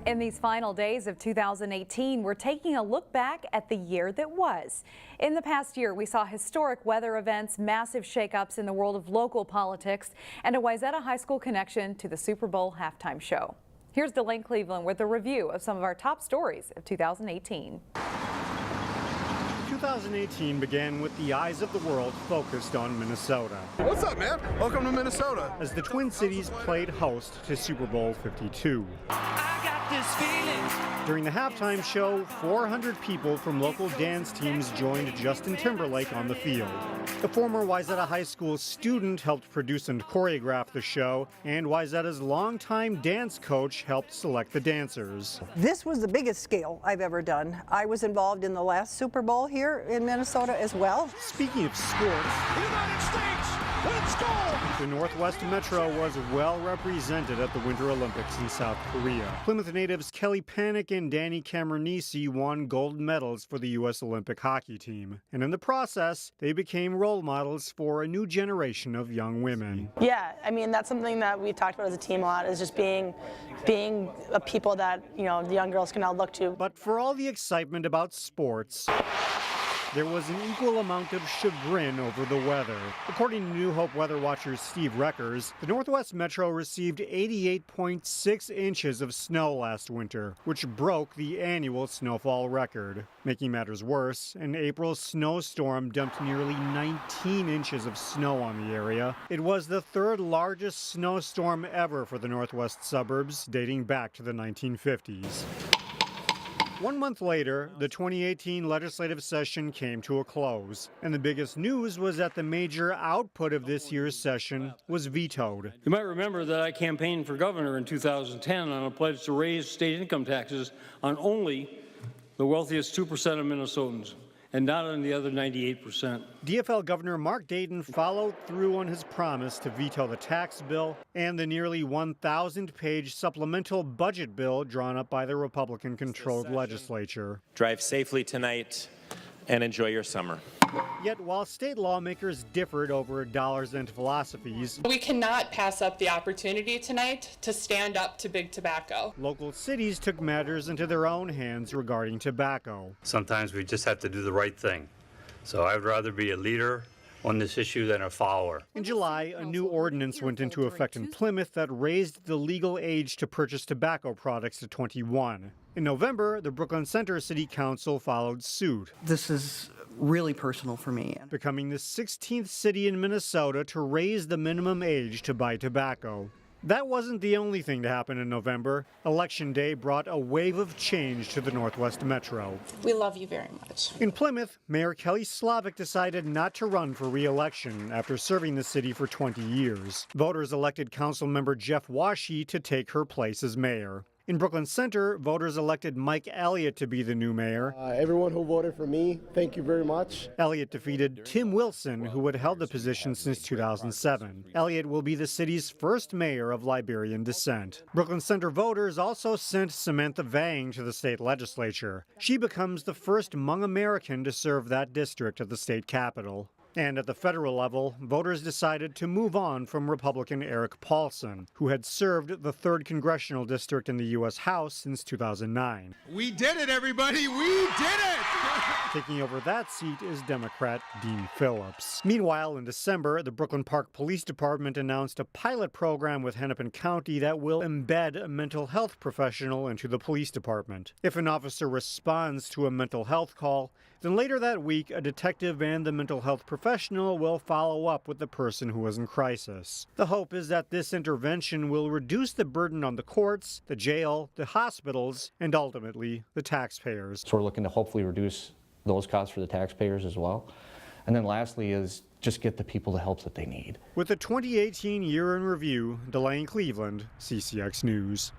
In these final days of 2018, we're taking a look back at the year that was. In the past year, we saw historic weather events, massive shakeups in the world of local politics, and a Wayzata High School connection to the Super Bowl halftime show. Here's Delane Cleveland with a review of some of our top stories of 2018. 2018 began with the eyes of the world focused on Minnesota. What's up, man? Welcome to Minnesota. As the Twin Cities played host to Super Bowl 52. During the halftime show, 400 people from local dance teams joined Justin Timberlake on the field. The former Wayzata High School student helped produce and choreograph the show, and Wayzata's longtime dance coach helped select the dancers. This was the biggest scale I've ever done. I was involved in the last Super Bowl here in Minnesota as well. Speaking of sports, United States, let's go! The Northwest Metro was well represented at the Winter Olympics in South Korea. Plymouth natives Pannek and Dani Cameranesi won gold medals for the U.S. Olympic hockey team. And in the process, they became role models for a new generation of young women. Yeah, I mean, that's something that we talked about as a team a lot, is just being a people that, you know, the young girls can now look to. But for all the excitement about sports, there was an equal amount of chagrin over the weather. According to New Hope weather watcher Steve Reckers, the Northwest Metro received 88.6 inches of snow last winter, which broke the annual snowfall record. Making matters worse, an April snowstorm dumped nearly 19 inches of snow on the area. It was the third largest snowstorm ever for the Northwest suburbs, dating back to the 1950s. 1 month later, the 2018 legislative session came to a close, and the biggest news was that the major output of this year's session was vetoed. You might remember that I campaigned for governor in 2010 on a pledge to raise state income taxes on only the wealthiest 2% of Minnesotans, and not on the other 98%. DFL Governor Mark Dayton followed through on his promise to veto the tax bill and the nearly 1,000-page supplemental budget bill drawn up by the Republican-controlled legislature. Drive safely tonight and enjoy your summer. Yet while state lawmakers differed over dollars and philosophies, we cannot pass up the opportunity tonight to stand up to big tobacco. Local cities took matters into their own hands regarding tobacco. Sometimes we just have to do the right thing. So I'd rather be a leader on this issue than a follower. In July, a new ordinance went into effect in Plymouth that raised the legal age to purchase tobacco products to 21. In November, the Brooklyn Center City Council followed suit. This is really personal for me. Becoming the 16th city in Minnesota to raise the minimum age to buy tobacco. That wasn't the only thing to happen in November. Election Day brought a wave of change to the Northwest Metro. We love you very much. In Plymouth, Mayor Kelly Slavic decided not to run for re-election after serving the city for 20 years. Voters elected Councilmember Jeff Washy to take her place as mayor. In Brooklyn Center, voters elected Mike Elliott to be the new mayor. Everyone who voted for me, thank you very much. Elliott defeated Tim Wilson, who had held the position since 2007. Elliott will be the city's first mayor of Liberian descent. Brooklyn Center voters also sent Samantha Vang to the state legislature. She becomes the first Hmong American to serve that district at the state capitol. And at the federal level, voters decided to move on from Republican Eric Paulson, who had served the 3rd Congressional District in the U.S. House since 2009. We did it, everybody! We did it! Taking over that seat is Democrat Dean Phillips. Meanwhile, in December, the Brooklyn Park Police Department announced a pilot program with Hennepin County that will embed a mental health professional into the police department. If an officer responds to a mental health call, then later that week, a detective and the mental health professional will follow up with the person who is in crisis. The hope is that this intervention will reduce the burden on the courts, the jail, the hospitals, and ultimately the taxpayers. So we're looking to hopefully reduce those costs for the taxpayers as well. And then lastly is just get the people the help that they need. With the 2018 year in review, Delane Cleveland, CCX News.